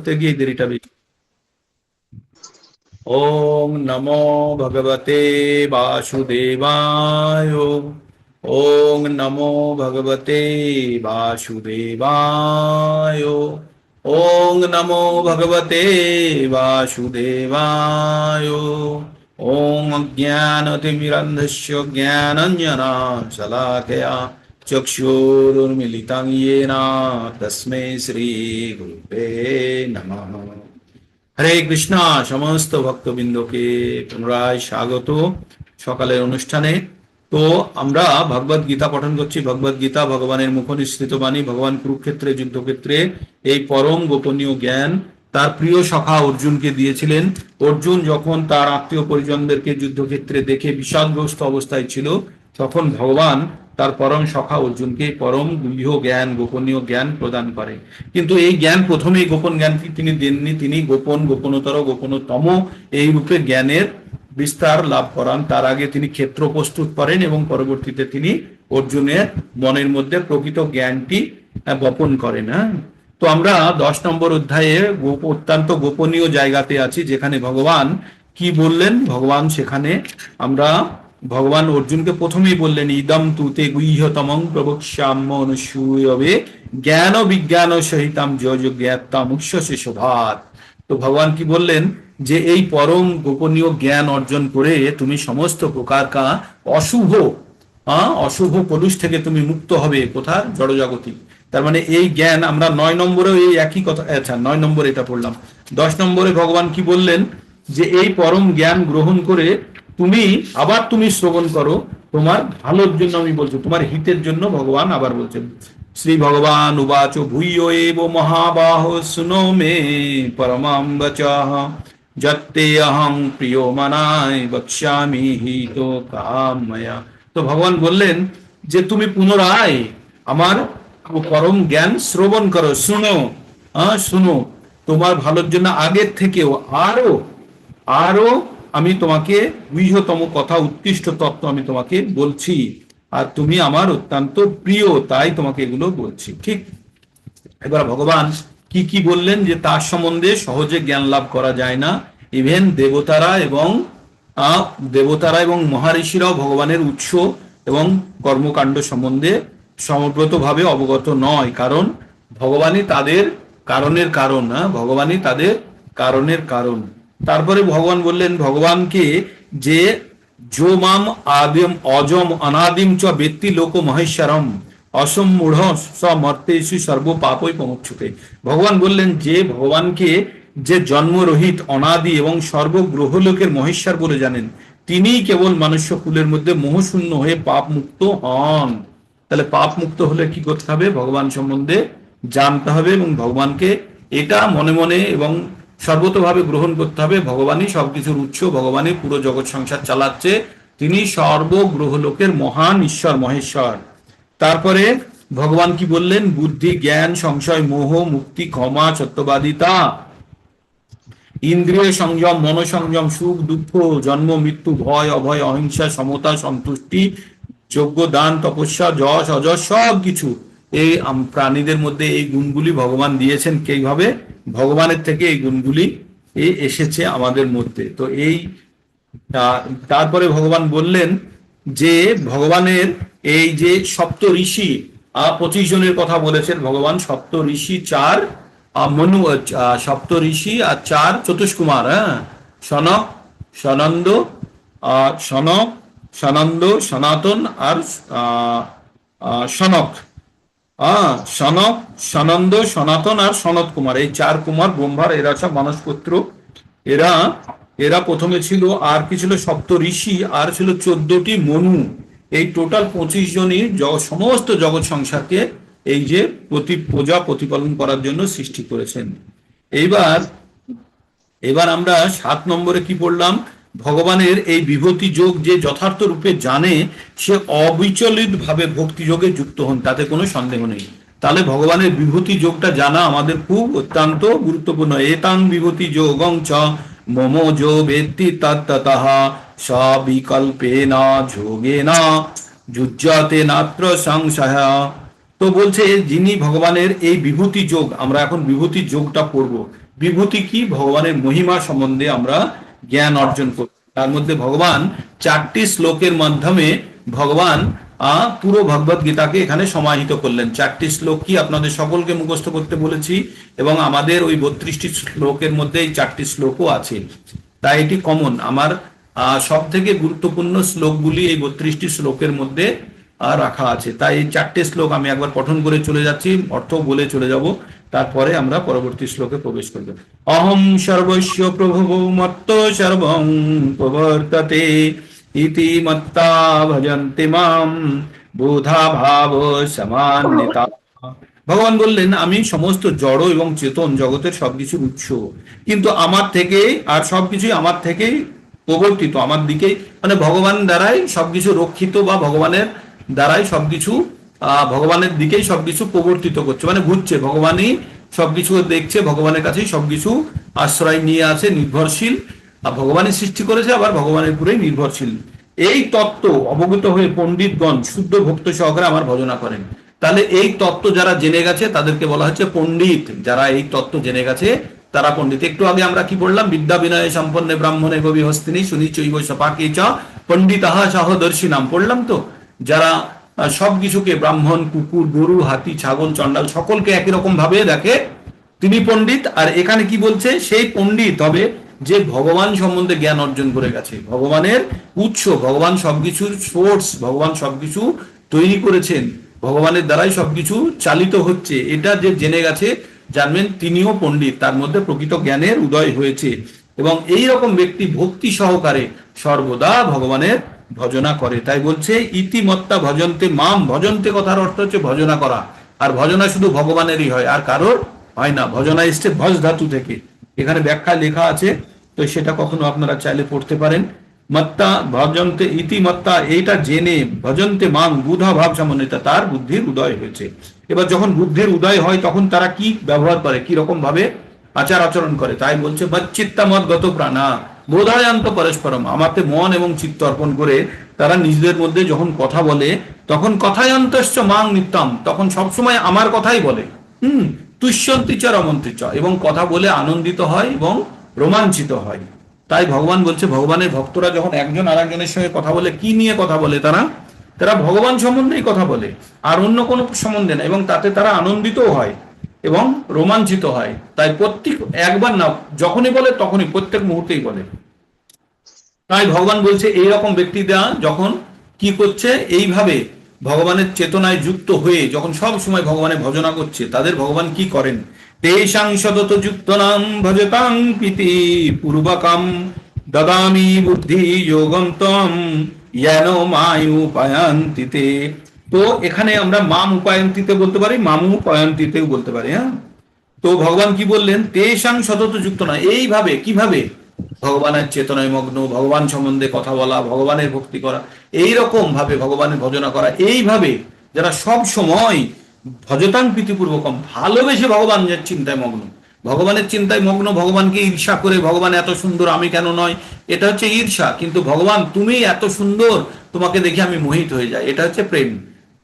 করতে গিয়ে দেরিটা বেশি। ওম নমো ভগবতে বাসুদেবায়। ওম নমো ভগবতে বাসুদেবায়। ওম নমো ভগবতে বাসুদেবায়। ওম অজ্ঞানতিমিরন্ধস্য জ্ঞানাঞ্জনা শলাকয়া চক্ষুरुन्मीलितं येन तस्मै শ্রী গুরুবে নমঃ। হরে কৃষ্ণা, সমস্ত ভক্তবৃন্দকে পুনরায় স্বাগত সকালের অনুষ্ঠানে। তো আমরা ভগবদ গীতা পঠন করছি। ভগবদ গীতা ভগবানের মুখ নিঃসৃত বাণী। ভগবান কুরুক্ষেত্রে যুদ্ধক্ষেত্রে এই পরম গোপনীয় জ্ঞান তার প্রিয় সখা অর্জুনকে দিয়েছিলেন। অর্জুন যখন তার আত্মীয় পরিজনদেরকে যুদ্ধক্ষেত্রে দেখে বিষাদগ্রস্ত অবস্থায় ছিল, তখন ভগবান তার পরম সখা অর্জুনকে পরম গূঢ় জ্ঞান, গোপনীয় জ্ঞান প্রদান করে। কিন্তু এই জ্ঞান প্রথমেই গোপন জ্ঞানটি তিনি দেননি, তিনি গোপন, গোপনতর, গোপনতম এই রূপে জ্ঞানের বিস্তার লাভ করান। তার আগে তিনি ক্ষেত্র প্রস্তুত করেন এবং পরবর্তীতে তিনি অর্জুনের মনের মধ্যে প্রকৃত জ্ঞানটি বপন করেন। তো আমরা 10 নম্বর অধ্যায়ে অত্যন্ত গোপনীয় জায়গাতে আছি, যেখানে ভগবান কি বললেন। ভগবান সেখানে আমরা ভগবান অর্জুনকে প্রথমেই বললেন, ইদম তুতে গুহ্যতমং প্রবক্ষ্যাম্যনুসূয়বে জ্ঞান বিজ্ঞান সহিতাম যজ জ্ঞাত্তাম উচ্ছসে শোভাত। তো ভগবান কি বললেন, যে এই পরম গোপনীয় জ্ঞান অর্জন করে তুমি সমস্ত প্রকার অশুভ অশুভ কলুষ থেকে তুমি মুক্ত হবে। কোথার? জড়জাগতিক। তার মানে এই জ্ঞান আমরা 9 নম্বরেও এই একই কথা, আচ্ছা 9 নম্বরে এটা পড়লাম। 10 নম্বরে ভগবান কি বললেন, যে এই পরম জ্ঞান গ্রহণ করে তুমি আবার তুমি শ্রবণ করো, তোমার ভালোর জন্য আমি বলছি, তোমার হিতের জন্য ভগবান আবার বলছেন। শ্রী ভগবান উবাচ ভূয় এব মহাবাহ শুনো মে পরমাম বচঃ যত্তে অহং প্রিয় মানায় বক্ষ্যামি হিত কাময়া। তো ভগবান বললেন যে তুমি পুনরায় আমার পরম জ্ঞান শ্রবণ করো, শুনো, শুনো, তোমার ভালোর জন্য আগের থেকেও আরো আরো আমি তোমাকে বৃহত্তম কথা, উৎকৃষ্ট তত্ত্ব আমি তোমাকে বলছি, আর তুমি আমার অত্যন্ত প্রিয়, তাই তোমাকে এগুলো বলছি। ঠিক। এবার ভগবান কি কি বললেন, যে তার সম্বন্ধে সহজে জ্ঞান লাভ করা যায় না। ইভেন দেবতারা এবং মহারিষিরাও ভগবানের উৎস এবং কর্মকাণ্ড সম্বন্ধে সমগ্রতভাবে অবগত নয়, কারণ ভগবানই তাদের কারণের কারণ। ভগবানই তাদের কারণের কারণ। তারপরে ভগবান বললেন ভগবানকে, যে যো মাম আদিম অজম অনাদিম চ ব্যক্তি লোক মহেশ্বরম অসম্মূঢ় সমর্তেষু সর্ব পাপই প্রমুচ্ছুতে। ভগবান বললেন যে ভগবানকে যে জন্মরহিত, অনাদি এবং সর্বগ্রহলোকের মহেশ্বর বলে জানেন, তিনিই কেবল মনুষ্য কুলের মধ্যে মোহশূন্য হয়ে পাপ মুক্ত হন। তাহলে পাপ মুক্ত হলে কি করতে হবে? ভগবান সম্বন্ধে জানতে হবে এবং ভগবানকে এটা মনে মনে এবং সর্বতভাবে গ্রহণ করতে হবে। ভগবানই সবকিছুর উৎস, ভগবানই পুরো জগৎ সংসার চালাচ্ছে, তিনি সর্বগ্রহলোকের মহান ঈশ্বর, মহেশ্বর। তারপরে ভগবান কি বললেন, বুদ্ধি, জ্ঞান, সংশয়, মোহ, মুক্তি, ক্ষমা, সত্যবাদিতা, ইন্দ্রিয় সংযম, মনোসংযম, সুখ দুঃখ, জন্ম মৃত্যু, ভয় অভয়, অহিংসা, সমতা, সন্তুষ্টি, যজ্ঞ, দান, তপস্যা, যশ অযশ, সব কিছু এই প্রাণীদের মধ্যে এই গুণগুলি ভগবান দিয়েছেন। কিভাবে? ভগবানের থেকে এই গুণগুলি এসেছে আমাদের মধ্যে। তো এই তারপরে ভগবান বললেন যে ভগবানের এই যে সপ্ত ঋষি, 25 জনের কথা বলেছেন ভগবান। সপ্ত ঋষি 4 মনু, সপ্ত ঋষি আর 4 চতুষ্কুমার। সনক, সনন্দ, সনক, সনন্দ, সনাতন আর সনক। সনক, সনন্দ, সনাতন আর সনত কুমার, এই 4 কুমার ব্রহ্মার, এরা সব মানসপুত্র। এরা এরা প্রথমে ছিল, আর কি ছিল? সপ্ত ঋষি, আর ছিল 14টি মনু। এই টোটাল 25 জনই সমস্ত জগৎ সংসারকে এই যে প্রতিপালন করার জন্য সৃষ্টি করেছেন। এবার আমরা 7 নম্বরে কি পড়লাম, ভগবানের এই বিভূতি যোগ যে যথার্থ রূপে জানে, সে অবিচলিত ভাবে ভক্তি যোগে যুক্ত হন, তাতে কোনো সন্দেহ নেই। তাহলে ভগবানের বিভূতি যোগটা জানা আমাদের খুব অত্যন্ত গুরুত্বপূর্ণ। এতাং বিভূতি যোগং চ মম যো বেত্তি তত্ততঃ সবিকল্পেনা যোগেনা যুজ্যতে নাত্র সংশয়। তো বলছে, যিনি ভগবানের এই বিভূতি যোগ, আমরা এখন বিভূতি যোগটা পড়বো, বিভূতি কি, ভগবানের মহিমা সম্বন্ধে আমরা জ্ঞান অর্জন করি। তার মধ্যে ভগবান 4টি শ্লোকের মাধ্যমে ভগবান পুরো ভগবত গীতাকে এখানে সমাহিত করলেন। 4টি শ্লোক কি আপনাদের সকলকে মুখস্থ করতে বলেছি, এবং আমাদের ওই 32টি শ্লোকের মধ্যে এই 4টি শ্লোকও আছে। তাই এটি কমন, আমার সব থেকে গুরুত্বপূর্ণ শ্লোকগুলি এই 32টি শ্লোকের মধ্যে রাখা আছে। তাই এই 4টে শ্লোক আমি একবার পঠন করে চলে যাচ্ছি, অর্থ বলে চলে যাব, তারপরে আমরা পরবর্তী শ্লোকে প্রবেশ করব। অহম সর্বস্য প্রভু মত্ত সর্বং প্রবর্ততে ইতি মত্তা ভজন্তি মাম বুধা ভাব সমান্বিতা। ভগবান বললেন, আমি সমস্ত জড় এবং চেতন জগতের সবকিছুর উৎস, কিন্তু আমার থেকে, আর সবকিছুই আমার থেকেই প্রবর্তিত, আমার দিকেই, মানে ভগবান দ্বারাই সবকিছু রক্ষিত, বা ভগবানের দ্বারাই সবকিছু ভগবানের দিকেই সবকিছু প্রবর্তিত করছে, মানে ঘুরছে, ভগবানই সবকিছু দেখছে, ভগবানের কাছেই সবকিছু আশ্রয় নিয়ে আছে, নির্ভরশীল, আর ভগবানই সৃষ্টি করেছে, আবার ভগবানের উপরেই নির্ভরশীল। এই তত্ত্ব অবগত হয়ে পণ্ডিতগণ শুদ্ধ ভক্ত সহকারে আমার ভজনা করেন। তাহলে এই তত্ত্ব যারা জেনে গেছে তাদেরকে বলা হচ্ছে পণ্ডিত। যারা এই তত্ত্ব জেনে গেছে তারা পণ্ডিত। একটু আগে আমরা কি বললাম, বিদ্যা বিনয় সম্পন্নে ব্রাহ্মণে কবি হস্তিনী শুনি চৈব সপাকে চ পণ্ডিতাহা সহদর্শী নাম পড়লাম তো। যারা সবকিছুকে, ব্রাহ্মণ, কুকুর, গরু, হাতি, ছাগল, চণ্ডাল সকলকে একই রকম ভাবে দেখে, তিনি পণ্ডিত। আর এখানে কি বলছে, সেই পণ্ডিত হবে যে ভগবান সম্বন্ধে জ্ঞান অর্জন করে গেছে, ভগবানের উৎস, ভগবান সবকিছুর সোর্স, ভগবান সবকিছু তৈরি করেছেন, ভগবানের দ্বারাই সবকিছু চালিত হচ্ছে, এটা যে জেনে গেছে, জানবেন তিনিও পণ্ডিত, তার মধ্যে প্রকৃত জ্ঞানের উদয় হয়েছে। এবং এই রকম ব্যক্তি ভক্তি সহকারে সর্বদা ভগবানের ভজনা করে। তাই বলছে ইতিমত্তা ভজন্তে মাম, ভজন্তে কথার অর্থ হচ্ছে ভজনা করা, আর ভজনা শুধু ভগবানেরই হয়, আর কারোর হয় না। ভজনা এসছে ভজ ধাতু থেকে, এখানে ব্যাখ্যা লেখা আছে, তো সেটা কখনো আপনারা চাইলে পড়তে পারেন। মত্তা ভজন্তে ইতিমত্তা, এইটা জেনে ভজন্তে মাং বুধা ভাব সমন্বিতা, তার বুদ্ধির উদয় হয়েছে। এবার যখন বুদ্ধির উদয় হয় তখন তারা কি ব্যবহার করে, কি রকম ভাবে আচার আচরণ করে, তাই বলছে মচ্চিত্তা মত গত প্রাণা বোধায়ন্ত পরস্পরম, আমাকে মন এবং চিত্ত অর্পণ করে তারা নিজেদের মধ্যে যখন কথা বলে, তখন কথায়ন্তশ্চ মাং নিত্যম, তখন সবসময় আমার কথাই বলে। তুষ্যন্তি চ রমন্তি চ, এবং কথা বলে আনন্দিত হয় এবং রোমাঞ্চিত হয়। তাই ভগবান বলছে, ভগবানের ভক্তরা যখন একজন আর একজনের সঙ্গে কথা বলে, কি নিয়ে কথা বলে, তারা ভগবান সম্বন্ধেই কথা বলে, আর অন্য কোনো সম্বন্ধে না, এবং তাতে তারা আনন্দিতও হয় এবং রোমাঞ্চিত হয়। তাই প্রত্যেক, একবার না, যখনই বলে তখনই, প্রত্যেক মুহূর্তেই বলে। তাই ভগবান বলছে এইরকম ব্যক্তিরা যখন কি করছে, এইভাবে ভগবানের চেতনায় যুক্ত হয়ে যখন সব সময় ভগবানের ভজনা করছে, তাদের ভগবান কি করেন, তেষাং সতত যুক্ত নাম ভজতাং প্রীতি পূর্বকম দদামি বুদ্ধি যোগম তম জ্ঞান মায়ু পায়ান্তিতে। তো এখানে আমরা মাম উপায়ন্তিতে বলতে পারি, মামু উপায়ন্তিতেও বলতে পারি। হ্যাঁ, তো ভগবান কি বললেন, তেষাং সতত যুক্ত না, এইভাবে, কিভাবে, ভগবানের চেতনায় মগ্ন, ভগবান সম্বন্ধে কথা বলা, ভগবানের ভক্তি করা, এইরকম ভাবে ভগবানের ভজনা করা, এইভাবে যারা সব সময় ভজতাং প্রীতিপূর্বকম, ভালোবেসে ভগবানের চিন্তায় মগ্ন, ভগবানের চিন্তায় মগ্ন, ভগবানকে ঈর্ষা করে, ভগবান এত সুন্দর আমি কেন নয়, এটা হচ্ছে ঈর্ষা। কিন্তু ভগবান তুমি এত সুন্দর, তোমাকে দেখে আমি মোহিত হয়ে যাই, এটা হচ্ছে প্রেম।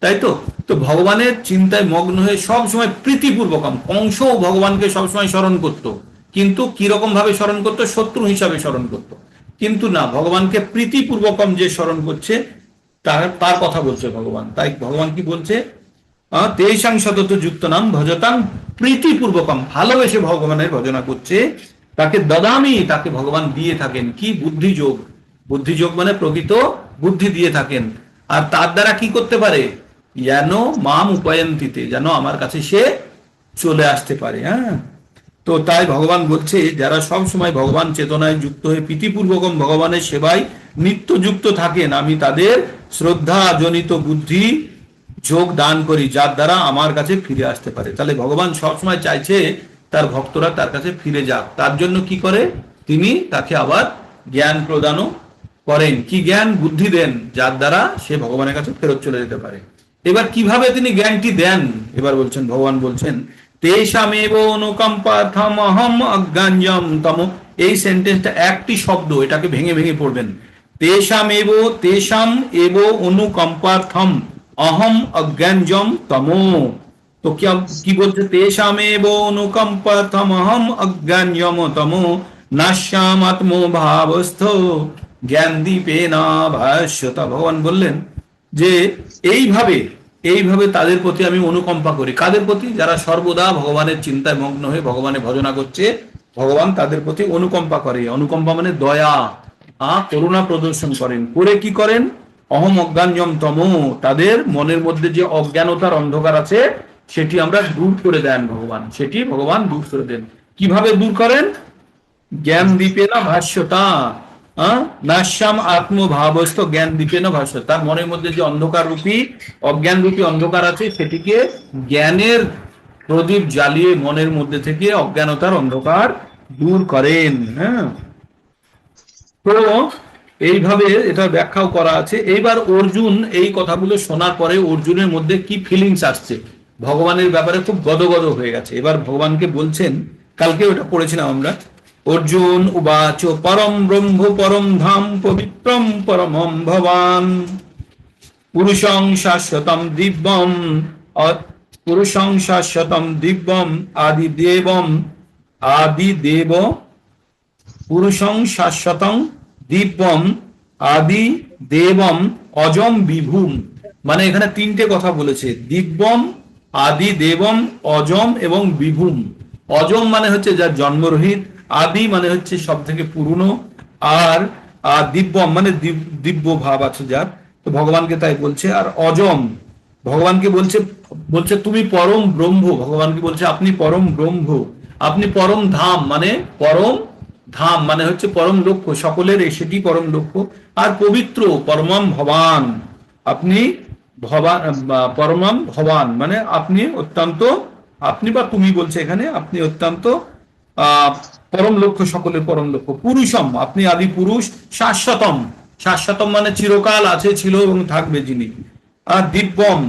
তাই তো। তো ভগবানের চিন্তায় মগ্ন হয়ে সব সময় প্রীতিপূর্বকম, কংসও ভগবানকে সবসময় স্মরণ করত, কিন্তু কিরকম ভাবে স্মরণ করতো, শত্রু হিসাবে স্মরণ করত। কিন্তু না, ভগবানকে প্রীতিপূর্বকম যে স্মরণ করছে, তার কথা বলছে ভগবান। তাই ভগবান কি বলছে, তেষাং সতত যুক্ত নাম ভজতাং প্রীতিপূর্বকম, ভালোবেসে ভগবানের ভজনা করছে, তাকে দদামি, তাকে ভগবান দিয়ে থাকেন কি, বুদ্ধিযোগ। বুদ্ধিযোগ মানে প্রকৃত বুদ্ধি দিয়ে থাকেন, আর তার দ্বারা কি করতে পারে, যেন মাম উপায়ন্তিতে, যেন আমার কাছে সে চলে আসতে পারে। হ্যাঁ, তো তাই ভগবান বলছে, যারা সব সময় ভগবান চেতনায় যুক্ত হয়ে প্রীতিপূর্বকম ভগবানের সেবায় নিত্য যুক্ত থাকেন, আমি তাদের শ্রদ্ধা জনিত বুদ্ধি যোগ দান করি, যার দ্বারা আমার কাছে ফিরে আসতে পারে। তাহলে ভগবান সবসময় চাইছে তার ভক্তরা তার কাছে ফিরে যাক, তার জন্য কি করে, তিনি তাকে আবার জ্ঞান প্রদানও করেন। কি জ্ঞান, বুদ্ধি দেন, যার দ্বারা সে ভগবানের কাছে ফেরত চলে যেতে পারে। এবার কিভাবে তিনি জ্ঞানটি দেন, এবার বলছেন, ভগবান বলছেন, তেষামেব অনুকম্পার্থম অহম অজ্ঞানজম তম। এই সেন্টেন্সটা একটি শব্দ, এটাকে ভেঙে ভেঙে পড়বেন। তেষাম এব অনুকম্পার্থম অহম অজ্ঞানজম তম। তো কি বলছে, তেষামেব অনুকম্পতমহম অজ্ঞান্যমতম নাশ্যাম আত্মভাবস্থ জ্ঞান দীপেনা ভাস্যতা। ভগবান বললেন যে এইভাবে এইভাবে তাদের প্রতি আমি অনুকম্পা করি। কাদের প্রতি? যারা সর্বদা ভগবানের চিন্তায় মগ্ন হয়ে ভগবানের ভজনা করছে, ভগবান তাদের প্রতি অনুকম্পা করে। অনুকম্পা মানে দয়া, করুণা প্রদর্শন করেন। করে কি করেন? অহম অজ্ঞান্যম তম, তাদের মনের মধ্যে যে অজ্ঞানতার অন্ধকার আছে সেটি আমরা দূর করে দেন ভগবান, সেটি ভগবান দূর করে দেন। কিভাবে দূর করেন? জ্ঞান দীপে না ভাষ্যতা, নাশ্যাম আত্মভাবস্থ জ্ঞান দীপে না ভাষ্য, তার মনের মধ্যে যে অন্ধকার রূপী অজ্ঞান রূপী অন্ধকার আছে সেটিকে জ্ঞানের প্রদীপ জ্বালিয়ে মনের মধ্যে থেকে অজ্ঞানতার অন্ধকার দূর করেন। হ্যাঁ, তো এইভাবে এটা ব্যাখ্যাও করা আছে। এইবার অর্জুন এই কথাগুলো শোনার পরে অর্জুনের মধ্যে কি ফিলিংস আসছে, ভগবানের ব্যাপারে খুব গদগদ হয়ে গেছে। এবার ভগবানকে বলছেন, কালকে ওটা পড়েছিলাম আমরা, অর্জুন উবাচ পরম ব্রহ্ম পরম ধাম পবিত্রম পরমম ভবান পুরুষং শাশ্বতম দিব্যম পুরুষং শাশ্বতম দিব্যম আদিদেব পুরুষং শাশ্বতং দিব্যম আদি দেবম অজম বিভুম। মানে এখানে তিনটে কথা বলেছে, দিব্যম, আদি দেবম, অজম এবং বিভুম। অজম মানে হচ্ছে যার জন্মরহিত, আদি মানে হচ্ছে সব থেকে পুরনো, আর দিব্যম মানে দিব্য ভাব আছে যার, তো ভগবানকে তাই বলছে। আর অজম ভগবানকে বলছে, বলছে তুমি পরম ব্রহ্ম, ভগবানকে বলছে আপনি পরম ব্রহ্ম। আপনি পরম ধাম মানে পরম ধাম মানে হচ্ছে পরম লক্ষ্য, সকলের সেটি পরম লক্ষ্য। আর পবিত্র পরমম ভবান, আপনি ভবান পরমম ভবান মানে আপনি অত্যন্ত, আপনি বা তুমি বলছে এখানে, আপনি অত্যন্ত পরম লক্ষ্য, সকলের পরম লক্ষ্য। পুরুষম, আপনি আদি পুরুষ। শাশ্বতম, শাশ্বতম মানে চিরকাল আছে, ছিল এবং থাকবে যিনি। আর দিব্যম,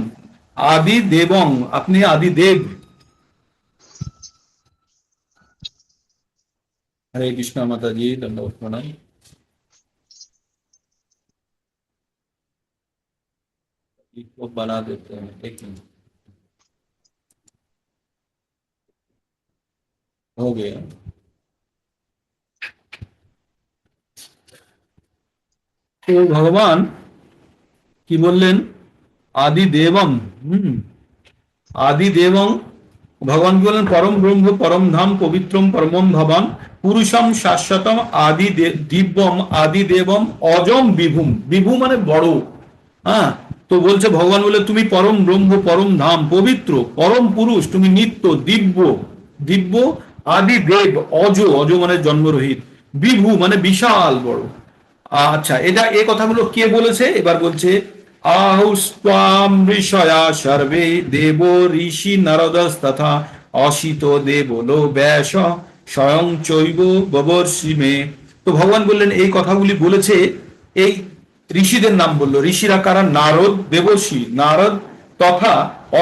আদি দেবং, আপনি আদি দেব। हरे कृष्णा माता जी, दंडवत प्रणाम। इसको बना देते हैं, एक मिनट हो गया। তো ভগবান কি বললেন? আদি দেবম, আদি দেবং, ভগবান কি বললেন? পরম ব্রহ্ম পরম ধাম পবিত্রম পরমম ভবান পুরুষম শাশ্বতম আদি দিব্যম আদি দেবম অজম বিভুম। বিভু মানে বড়। হ্যাঁ, তো বলছে ভগবান বলে তুমি পরম ব্রহ্ম পরম ধাম পবিত্র পরম পুরুষ, তুমি নিত্য দিব্য, দিব্য আদি দেব, অজ, অজ মানে জন্মরহিত, বিভু মানে বিশাল বড়। আচ্ছা, এটা এই কথাগুলো কে বলেছে? এবার বলছে আহুস্ত্বাম ঋষয়া সর্বে দেব ঋষি নারদস তথা অসিত দেবলো ব্যাস স্বয়ং চৈব ববর্ষি মে। তো ভগবান বললেন এই কথাগুলি বলেছে, এই ঋষিদের নাম বললো। ঋষিরা কারা? নারদ, দেবর্ষি নারদ তথা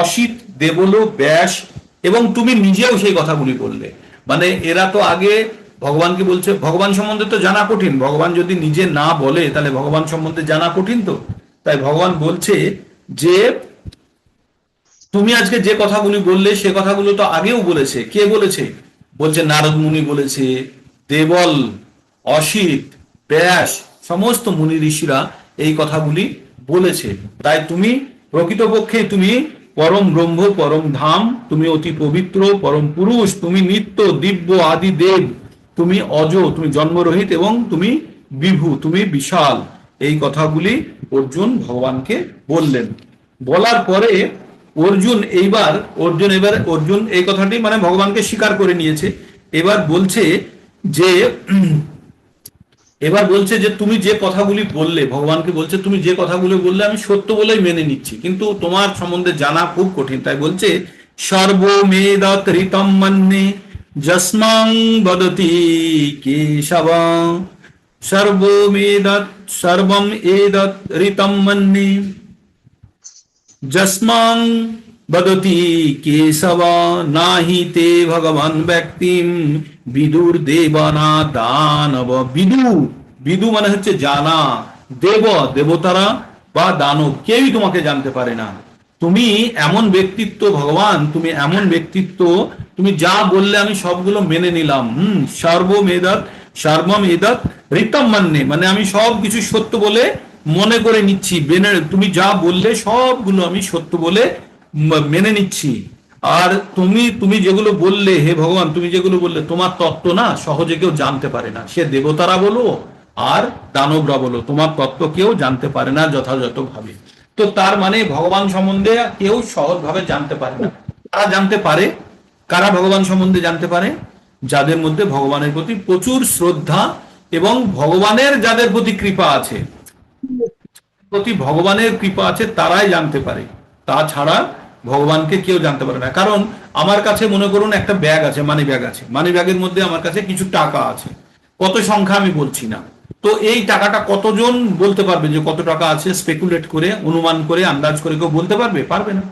অসিত দেবলো ব্যাস, এবং তুমি নিজেও সেই কথাগুলি বললে। মানে এরা তো আগে ভগবানকে বলছে, ভগবান সম্বন্ধে তো জানা কঠিন, ভগবান যদি নিজে না বলে তাহলে ভগবান সম্বন্ধে জানা কঠিন। তো তাই ভগবান বলছে যে তুমি আজকে যে কথাগুলি বললে সে কথাগুলো তো আগেও বলেছে। কে বলেছে? বলছে নারদ মুনি বলেছে, দেবল, অসিত, ব্যাস, সমস্ত মুনি ঋষিরা এই কথাগুলি বলেছে। তাই তুমি প্রকৃতপক্ষে তুমি পরম ব্রহ্ম পরম ধাম, তুমি অতি পবিত্র পরম পুরুষ, তুমি নিত্য দিব্য আদি দেব, তুমি অজ, তুমি জন্মরহিত এবং তুমি বিভু, তুমি বিশাল। এই কথাগুলি অর্জুন ভগবানকে বললেন। বলার পরে অর্জুন এই কথাটি মানে ভগবানকে স্বীকার করে নিয়েছে। এবার বলছে যে তুমি যে কথাগুলি বললে, ভগবানকে বলছে তুমি যে কথাগুলি বললে আমি সত্য বলেই মেনে নিচ্ছি, কিন্তু তোমার সম্বন্ধে জানা খুব কঠিন। তাই বলছে সর্বমেদৎ ঋতম মন্যে যস্মাং বদতি কেশব সর্বমেদৎ সর্বম এদৎ ঋতম মন্যে যস্মাং বদতি কেশব নাহি তে ভগবান ব্যক্তিম বিদুর দেবানা দানব। বিদু, বিদু মানে হচ্ছে জানা, দেব দেবতারা বা দানব কেউই তোমাকে জানতে পারে না। তুমি এমন ব্যক্তিত্ব ভগবান, তুমি এমন ব্যক্তিত্ব, তুমি যা বললে আমি সবগুলো মেনে নিলাম। সর্বমেদৎ সর্বম এদৎ ঋতম মান্যে, মানে আমি সব কিছু সত্য বলে মনে করে নিচ্ছি, তুমি যা বললে সবগুলো আমি সত্য বলে মেনে নিচ্ছি। আর তুমি তুমি যেগুলো বললে হে ভগবান, তুমি যেগুলো বললে তোমার তত্ত্ব না সহজে কেউ জানতে পারে না, সে দেবতারা বলো আর দানবরা বলো, তোমার তত্ত্ব কেউ জানতে পারে না যথাযথ ভাবে। তো তার মানে ভগবান সম্বন্ধে কেউ সহজভাবে জানতে পারে না। কারা জানতে পারে? কারা ভগবান সম্বন্ধে জানতে পারে? যাদের মধ্যে ভগবানের প্রতি প্রচুর শ্রদ্ধা এবং ভগবানের যাদের প্রতি কৃপা আছে, প্রতি ভগবানের কৃপা আছে, তারাই জানতে পারে। তাছাড়া ভগবানকে কেউ জানতে পারে না। কারণ আমার কাছে মনে করুন একটা ব্যাগ আছে, মানি ব্যাগ আছে, মানি ব্যাগের মধ্যে আমার কাছে কিছু টাকা আছে, কত সংখ্যা আমি বলছি না। তো এই টাকাটা কতজন বলতে পারবে যে কত টাকা আছে? স্পেকুলেট করে, অনুমান করে, আন্দাজ করে কেউ বলতে পারবে? পারবে না।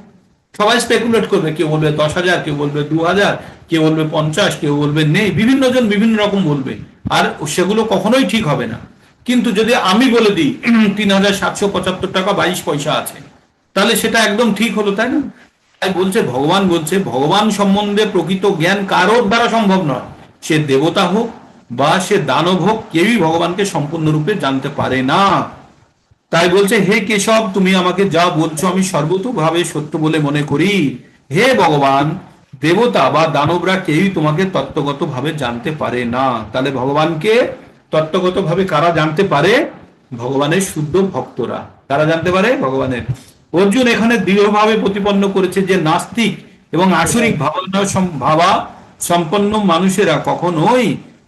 সবাই স্পেকুলেট করবে, কেউ বলবে 10,000, কেউ বলবে 2,000, কেউ বলবে 50, কেউ বলবে নেই, বিভিন্ন জন বিভিন্ন রকম বলবে, আর সেগুলো কখনোই ঠিক হবে না। কিন্তু যদি আমি বলে দিই 3,775 টাকা 22 পয়সা আছে, তাহলে সেটা একদম ঠিক হলো, তাই না? তাই বলছে ভগবান, বলছে ভগবান সম্বন্ধে প্রকৃত জ্ঞান কারোর দ্বারা সম্ভব নয়। সে দেবতা হোক বা সে দানব হোক, কেউই ভগবানকে সম্পূর্ণরূপে জানতে পারে না। তাই বলছে হে কেশব, তুমি আমাকে যা বলছো আমি সর্বতোভাবে সত্য বলে মনে করি। হে ভগবান, দেবতা বা দানবরা কেউই তোমাকে তত্ত্বগত ভাবে জানতে পারে না। তাহলে ভগবানকে তত্ত্বগত ভাবে কারা জানতে পারে? ভগবানের শুদ্ধ ভক্তরা। কারা জানতে পারে? ভগবানের। অর্জুন এখানে দৃঢ়ভাবে প্রতিপন্ন করেছে যে নাস্তিক এবং আসরিক ভাবা সম্পন্ন মানুষেরা কখনোই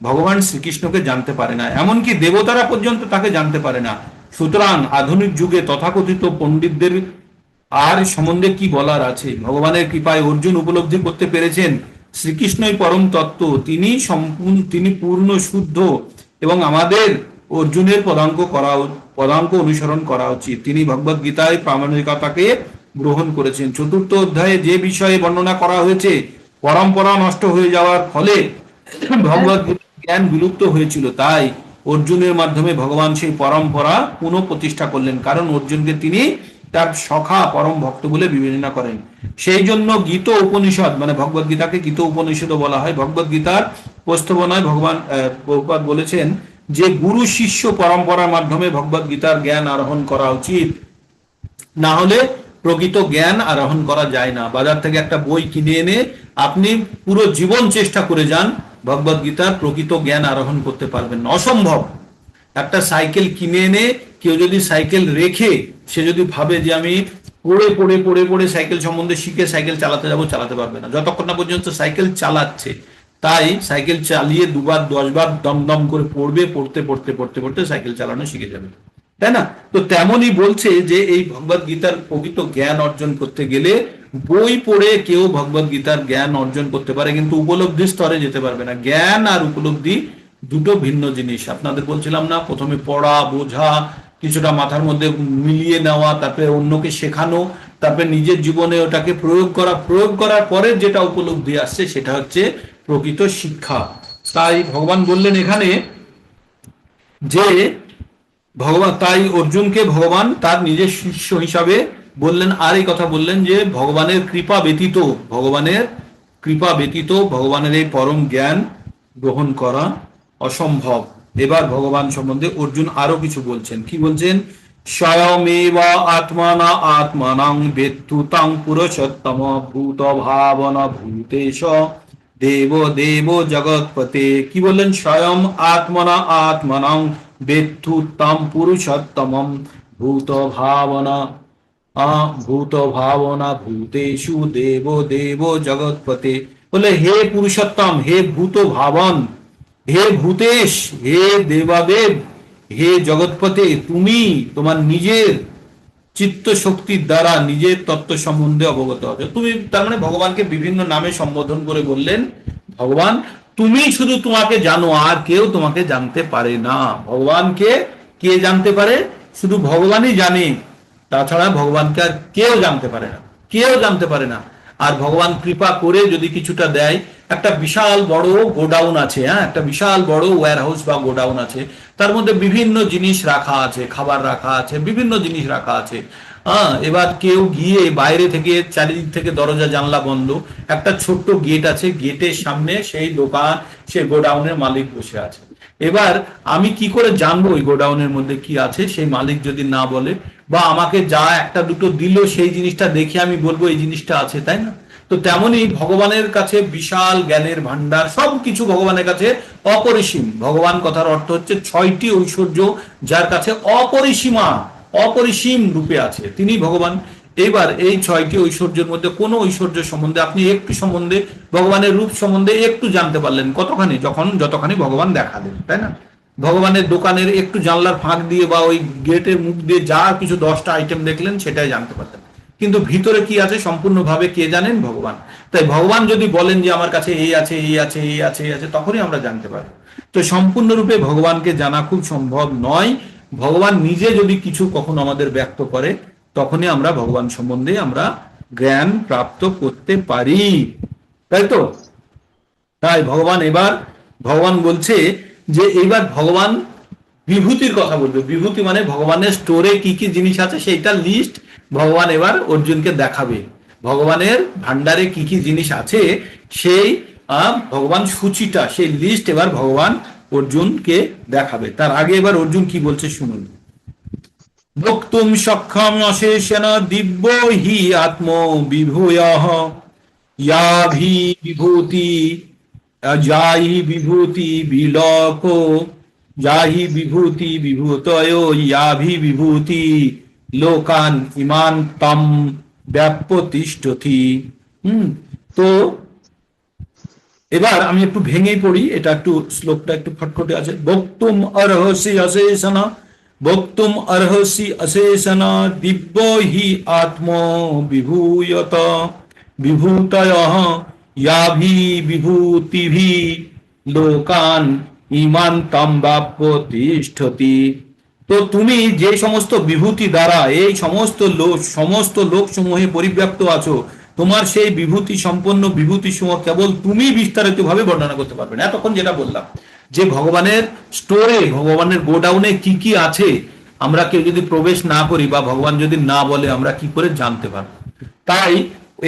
ভগবান শ্রীকৃষ্ণকে জানতে পারে না, এমনকি দেবতারা পর্যন্ত তাকে জানতে পারে না। সুতরাং আধুনিক যুগে তথাকথিত পণ্ডিতদের আর সম্বন্ধে কি বলার আছে? ভগবানের কৃপায় অর্জুন উপলব্ধি করতে পেরেছেন শ্রীকৃষ্ণই পরম তত্ত্ব, তিনি সম্পূর্ণ, তিনি পূর্ণ শুদ্ধ, এবং আমাদের অর্জুনের পদাঙ্ক অনুসরণ করা উচিত। তিনি ভগবদ গীতায় প্রামাণিকতাকে গ্রহণ করেছেন। 4th অধ্যায়ে যে বিষয়ে বর্ণনা করা হয়েছে, পরম্পরা নষ্ট হয়ে যাওয়ার ফলে ভগবদ জ্ঞান বিলুপ্ত হয়েছিল, তাই অর্জুনের মাধ্যমে ভগবান সেই পরম্পরা পুনঃ প্রতিষ্ঠা করলেন, কারণ অর্জুনকে তিনি তার সখা পরম ভক্ত বলে বিবেচনা করেন। সেই জন্য গীত উপনিষদ, মানে ভগবদ গীতাকে গীত উপনিষদও বলা হয়। ভগবদ গীতার প্রস্তাবনায় ভগবান প্রভুপাদ বলেছেন যে গুরু শিষ্য পরম্পরার মাধ্যমে ভগবদ গীতার জ্ঞান আরোহণ করা উচিত, না হলে প্রকৃত জ্ঞান আরোহণ করা যায় না। বাজার থেকে একটা বই কিনে এনে আপনি পুরো জীবন চেষ্টা করে যান, ভগবদ গীতার প্রকৃত জ্ঞান আরোহণ করতে পারবেন না, অসম্ভব। একটা সাইকেল কিনে এনে কেউ যদি সাইকেল রেখে সে যদি ভাবে যে আমি পড়ে পড়ে পড়ে পড়ে সাইকেল সম্বন্ধে শিখে সাইকেল চালাতে যাবো, চালাতে পারবে না যতক্ষণ না পর্যন্ত সাইকেল চালাচ্ছে। তাই সাইকেল চালিয়ে 2বার 10বার দমদম করে পড়বে, পড়তে পড়তে পড়তে পড়তে সাইকেল চালানো শিখে যাবে, তাই না? তো তেমনই বলছে যে এই ভগবদ গীতার প্রকৃত জ্ঞান অর্জন করতে গেলে বই পড়ে কেউ ভগবদ গীতার জ্ঞান অর্জন করতে পারে, কিন্তু উপলব্ধি স্তরে যেতে পারবে না। জ্ঞান আর উপলব্ধি দুটো ভিন্ন জিনিস। আপনাদের বলছিলাম না, প্রথমে পড়া, বোঝা, কিছুটা মাথার মধ্যে মিলিয়ে নেওয়া, তারপরে অন্যকে শেখানো, তারপরে নিজের জীবনে ওটাকে প্রয়োগ করার পরে যেটা উপলব্ধি আসছে সেটা হচ্ছে প্রকৃত শিক্ষা। তাই ভগবান বললেন এখানে যে তাই অর্জুনকে ভগবান তার নিজের শিষ্য হিসাবে বললেন। আর এই কথা বললেন যে ভগবানের কৃপা ব্যতীত ভগবানের এই পরম জ্ঞান গ্রহণ করা অসম্ভব। এবার ভগবান সম্বন্ধে অর্জুন আরো কিছু বলছেন। কি বলছেন? স্বয়মেবা আত্মানা আত্মানাং বেত্তু তাং পুরুষোত্তম ভূত ভাবনা ভূতেশ দেব দেব জগৎপতে। কি বললেন? স্বয়ং আত্মনা আত্মানাং বেত্তু তাম পুরুষোত্তমম ভূত ভাবনা ভূতেষু দেব দেব জগৎপতে। বলে হে পুরুষোত্তম, হে ভূত ভাবন, হে ভূতেশ, হে দেবাদেব, হে জগৎপতে, তুমি তোমার নিজের চিত্ত শক্তির দ্বারা নিজের তত্ত্ব সম্বন্ধে অবগত হবে। তুমি তার মানে ভগবানকে বিভিন্ন নামে সম্বোধন করে বললেন, ভগবান তুমি শুধু তোমাকে জানো, আর কেউ তোমাকে জানতে পারে না। ভগবানকে কে জানতে পারে? শুধু ভগবানই জানে, তাছাড়া ভগবানকে আর কেউ জানতে পারে না, কেউ জানতে পারে না। আর ভগবান কৃপা করে যদি কিছুটা দেয়, একটা বিশাল বড় গোডাউন আছে, একটা বিশাল বড় ওয়্যার হাউস বা গোডাউন আছে, তার মধ্যে বিভিন্ন জিনিস রাখা আছে, খাবার রাখা আছে, বিভিন্ন জিনিস রাখা আছে। এবার কেউ গিয়ে বাইরে থেকে চারিদিক থেকে দরজা জানলা বন্ধ, একটা ছোট্ট গেট আছে, গেটের সামনে সেই দোকান, সে গোডাউনের মালিক বসে আছে। এবার আমি কি করে জানবো ওই গোডাউনের মধ্যে কি আছে, সেই মালিক যদি না বলে, বা আমাকে যা একটা দুটো দিল সেই জিনিসটা দেখে আমি বলবো এই জিনিসটা আছে, তাই না? তো তেমনি ভগবানের কাছে বিশাল জ্ঞানের ভান্ডার, সবকিছু ভগবানের কাছে অপরিসীম। ভগবান কথার অর্থ হচ্ছে 6টি ঐশ্বর্য যার কাছে অপরিসীমা, অপরিসীম রূপে আছে, তিনি ভগবান। এইবার এই 6টি ঐশ্বর্যের মধ্যে কোনো ঐশ্বর্য সম্বন্ধে আপনি একটু সম্বন্ধে, ভগবানের রূপ সম্বন্ধে একটু জানতে পারলেন কতখানি, যতখানি ভগবান দেখালেন, তাই না? ভগবানের দোকানের একটু জানলার ফাঁক দিয়ে বা ওই গেটের মুখ দিয়ে যা কিছু 10টা আইটেম দেখলেন সেটাই জানতে পারতেন, কিন্তু ভিতরে কি আছে সম্পূর্ণভাবে কে জানেন? ভগবান। তাই ভগবান যদি বলেন যে আমার কাছে এই আছে, এই আছে, এই আছে, এই আছে, তখনই আমরা জানতে পারবো। তো সম্পূর্ণরূপে ভগবানকে জানা খুব সম্ভব নয়। ভগবান নিজে যদি কিছু কখনো আমাদের ব্যক্ত করে, তখনই আমরা ভগবান সম্বন্ধে আমরা জ্ঞান প্রাপ্ত করতে পারি, তাই তো? তাই ভগবান বলছে যে এইবার ভগবান বিভূতির কথা বলবে। বিভূতি মানে ভগবানের স্টোরে কি কি জিনিস আছে সেইটা লিস্ট ভগবান এবার অর্জুনকে দেখাবে। ভগবানের ভান্ডারে কি কি জিনিস আছে সেই ভগবান সূচিটা, সেই লিস্ট এবার ভগবান অর্জুনকে দেখাবে। তার আগে এবার অর্জুন কি বলছে শুনুন। বক্তুম সক্ষম অশেষেণ দিব্য হি আত্ম বিভূয়ঃ ইয়াভি বিভূতি যাহি বিভূতি বিলোক যাহি বিভূতি বিভূতয় ইয়াভি বিভূতি লোকান ইমান তম ব্যাপ্যতিষ্ঠতি। তো এবার আমি একটু ভেঙে পড়ি, এটা একটু শ্লোকটা একটু খটখটে আছে। বক্তুম অর্হসি অশেষণ, বক্তুম অর্হসি অশেষণ দিব্য হি আত্ম বিভূয়ত বিভূতয়ঃ ইয়াভি বিভূতিভি লোকান ইমান তম বাপ্যতিষ্ঠতি। তো তুমি যে সমস্ত বিভূতি দ্বারা এই সমস্ত লোক সমূহে পরিব্যাপ্ত আছো, তোমার সেই বিভূতি সম্পন্ন বিভূতি সমূহ কেবল তুমি বিস্তারিত ভাবে বর্ণনা করতে পারবে না। এতক্ষণ যেটা বললাম যে ভগবানের স্টোরে, ভগবানের গোডাউনে কি কি আছে, আমরা কেউ যদি প্রবেশ না করি বা ভগবান যদি না বলে আমরা কি করে জানতে পারবো? তাই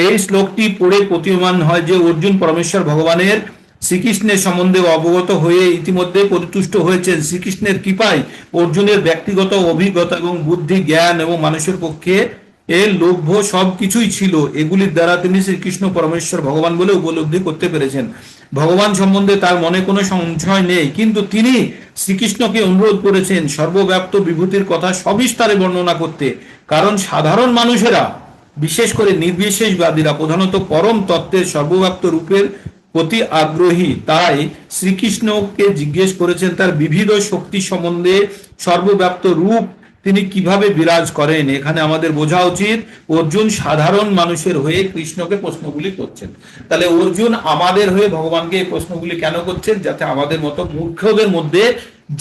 এই শ্লোকটি পড়ে প্রতীয়মান হয় যে অর্জুন পরমেশ্বর ভগবানের শ্রীকৃষ্ণের সম্বন্ধে অবগত হয়ে ইতিমধ্যে পরিতুষ্ট হয়েছেন। শ্রীকৃষ্ণের কৃপায় অর্জুনের ব্যক্তিগত অভিজ্ঞতা এবং বুদ্ধি, জ্ঞান এবং মানুষের পক্ষে এর লভ্য সবকিছুই ছিল। এগুলির দ্বারা তিনি শ্রীকৃষ্ণ পরমেশ্বর ভগবান বলে উপলব্ধি করতে পেরেছেন। ভগবান সম্বন্ধে তার মনে কোনো সংশয় নেই, কিন্তু তিনি শ্রীকৃষ্ণকে অনুরোধ করেছেন সর্বব্যাপ্ত বিভূতির কথা সবিস্তারে বর্ণনা করতে। কারণ সাধারণ মানুষেরা, বিশেষ করে নির্বিশেষবাদীরা প্রধানত পরম তত্ত্বের সর্বব্যাপ্ত রূপের প্রতি আগ্রহী। তাই শ্রীকৃষ্ণকে জিজ্ঞেস করেছেন তার বিবিধ শক্তি সম্বন্ধে, সর্বব্যাপ্ত রূপ তিনি কিভাবে বিরাজ করেন। এখানে আমাদের বোঝা উচিত অর্জুন সাধারণ মানুষের হয়ে কৃষ্ণকে প্রশ্নগুলি করছেন। তাহলে অর্জুন আমাদের হয়ে ভগবানকে এই প্রশ্নগুলি কেন করছেন? যাতে আমাদের মতো মূর্খদের মধ্যে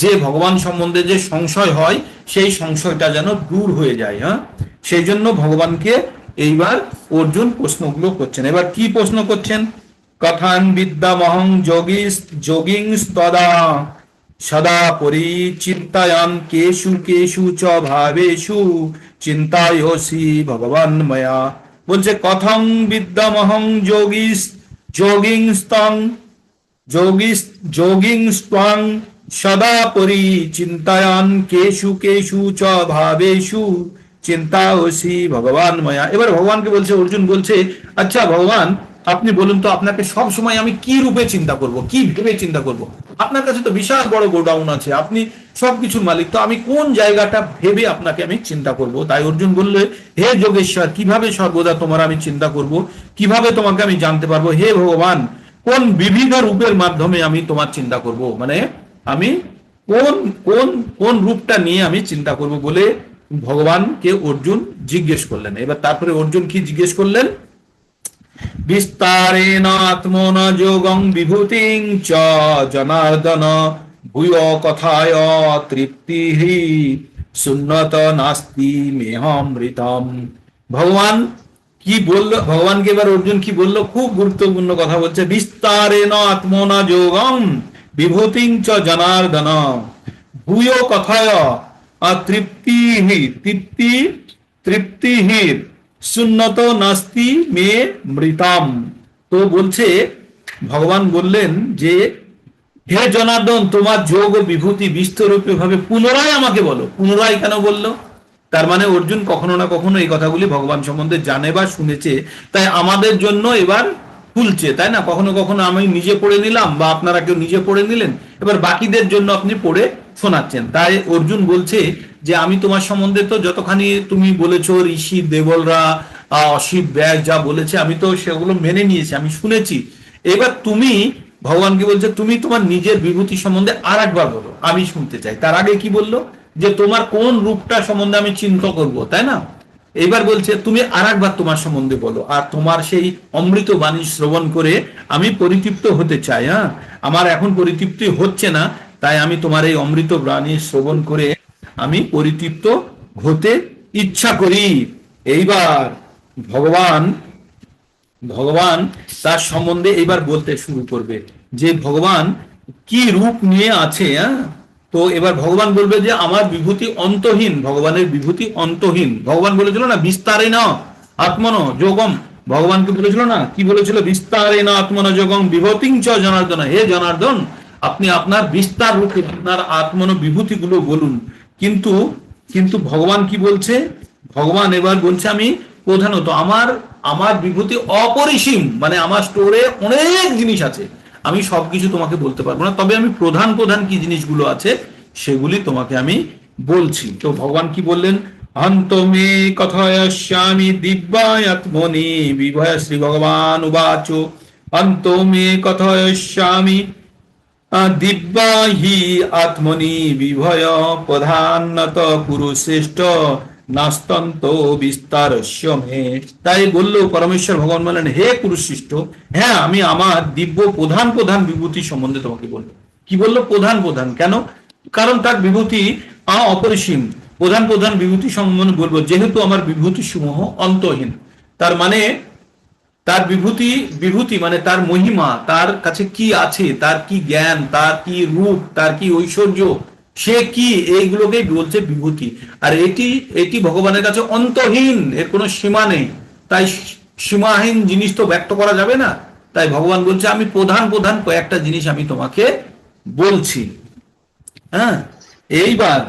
যে ভগবান সম্বন্ধে যে সংশয় হয় সেই সংশয়টা যেন দূর হয়ে যায়। সেই জন্য ভগবানকে এইবার অর্জুন প্রশ্নগুলো করছেন। এবার কি প্রশ্ন করছেন? কথান বিদ্যামহং যোগিংস্তদা সদা পরিচিন্তায়ান কেষু কেষু চ ভাবেষু চিন্তায়সি ভগবান ময়া। বলছে কথং বিদ্যামহং যোগিংস্ত্বং সদা পরিচিন্তায়ান কেষু কেষু চ ভাবেষু চিন্তায়সি ভগবান ময়া। এবার ভগবানকে বলছে, অর্জুন বলছে আচ্ছা ভগবান আপনি বলুন তো আপনাকে সব সময় আমি কি রূপে চিন্তা করব, কি ভেবে চিন্তা করব? আপনার কাছে তো বিশাল বড় গোডাউন আছে, আপনি সবকিছুর মালিক, তো আমি কোন জায়গাটা ভেবে আপনাকে আমি চিন্তা করব? তাই অর্জুন বললে, হে যোগেশ্বর, কিভাবে সর্বদা তোমার আমি চিন্তা করব, কিভাবে তোমাকে আমি জানতে পারবো? হে ভগবান, কোন বিবিধ রূপের মাধ্যমে আমি তোমার চিন্তা করব, মানে আমি কোন কোন কোন রূপটা নিয়ে আমি চিন্তা করব বলে ভগবানকে অর্জুন জিজ্ঞেস করলেন। এবার তারপরে অর্জুন কি জিজ্ঞেস করলেন? বিস্তারেণ আত্মন যোগং বিভূতিং চ জনার্দন ভূয় কথায় তৃপ্তিহি সুন্নত নাস্তি মেহমৃতম। ভগবান কি বললো? ভগবানকে এবার অর্জুন কি বললো? খুব গুরুত্বপূর্ণ কথা বলছে। বিস্তারেণ আত্মনা যোগং বিভূতিং চ জনার্দন ভূয় কথায় তৃপ্তিহি, তৃপ্তি তৃপ্তিহীর শূন্যত নাস্তি মে মৃতাম। তো বলছে, ভগবান বললেন যে হে জনার্দন, তোমার যোগ ও বিভূতি বিস্তরূপে ভাবে পুনরায় আমাকে বলো। পুনরায় কেন বললো? তার মানে অর্জুন কখনো না কখনো এই কথাগুলি ভগবান সম্বন্ধে জানে বা শুনেছে, তাই আমাদের জন্য এবার খুলছে, তাই না? কখনো কখনো আমি নিজে পড়ে নিলাম বা আপনারা কেউ নিজে পড়ে নিলেন, এবার বাকিদের জন্য আপনি পড়ে শোনাচ্ছেন। তাই অর্জুন বলছে যে আমি তোমার সম্বন্ধে তো যতখানি তুমি বলেছো, ঋষি দেবলরা অসিত ব্যাস যা বলেছে আমি তো সেগুলো মেনে নিয়েছি, আমি শুনেছি। এবার তুমি, ভগবানকে বলছে তুমি তোমার নিজের বিভূতি সম্বন্ধে আর একবার বলো, আমি শুনতে চাই। তার আগে কি বললো? যে তোমার কোন রূপটা সম্বন্ধে আমি চিন্তা করব, তাই না? এইবার বলছে তুমি আর একবার তোমার সম্বন্ধে বলো, আর তোমার সেই অমৃত বাণী শ্রবণ করে আমি পরিতৃপ্ত হতে চাই। হ্যাঁ, আমার এখন পরিতৃপ্তি হচ্ছে না, তাই আমি তোমার এই অমৃত বাণী শ্রবণ করে আমি পরিতৃপ্ত হতে ইচ্ছা করি। এইবার ভগবান ভগবান তার সম্বন্ধে এইবার বলতে শুরু করবে যে ভগবান কি রূপ নিয়ে আছে। হ্যাঁ, তো এবার ভগবান বলবে যে আমার বিভূতি অন্তহীন, ভগবানের বিভূতি অন্তহীন। ভগবান বলেছিল না বিস্তারে না আত্মন যোগম, ভগবানকে বলেছিল না, কি বলেছিল? বিস্তারে না আত্মন যোগম বিভূতিং চ জনার্দন। হে জনার্দন, আপনি আপনার বিস্তার রূপে আপনার আত্মন বিভূতি গুলো বলুন। কিন্তু কিন্তু ভগবান কি বলছে? ভগবান এবার বলছে আমি প্রধানত আমার আমার বিভূতি অপরিসীম, মানে আমার স্টোরে অনেক জিনিস আছে, আমি সবকিছু তোমাকে বলতে পারবো না, তবে আমি প্রধান প্রধান কি জিনিসগুলো আছে সেগুলি তোমাকে আমি বলছি। তো ভগবান কি বললেন? অন্তমে কথয়স্যামি দিব্যাত্মনি বিভয়, শ্রী ভগবান উবাচ অন্তমে কথয়স্যামি দিব্যা হি আত্মনি বিভয় প্রধানত পুরুষেষ্ঠ নাস্তন্ত বিস্তারস্য মে। তাই বললো পরমেশ্বর ভগবান বলেন, হে পুরুষশ্রেষ্ঠ, হ্যাঁ আমি আমার দিব্য প্রধান প্রধান বিভূতি সম্বন্ধে তোমাকে বলবো। কি বললো? প্রধান প্রধান। কেন? কারণ তার বিভূতি অপরিসীম। প্রধান প্রধান বিভূতি সম্বন্ধে বলবো যেহেতু আমার বিভূতি সমূহ অন্তহীন। তার মানে তার বিভূতি, বিভূতি মানে তার মহিমা, তার কাছে কি আছে, তার কি জ্ঞান, তার কি রূপ, তার কি ঐশ্বর্য, সে কি, এইগুলোকেই বলছে বিভূতি। আর এটি এটি ভগবানের কাছে অন্তহীন, এর কোনো সীমা নেই। তাই সীমাহীন জিনিস তো ব্যক্ত করা যাবে না। তাই ভগবান বলছে আমি প্রধান প্রধান কয়েকটা জিনিস আমি তোমাকে বলছি। হ্যাঁ, এইবার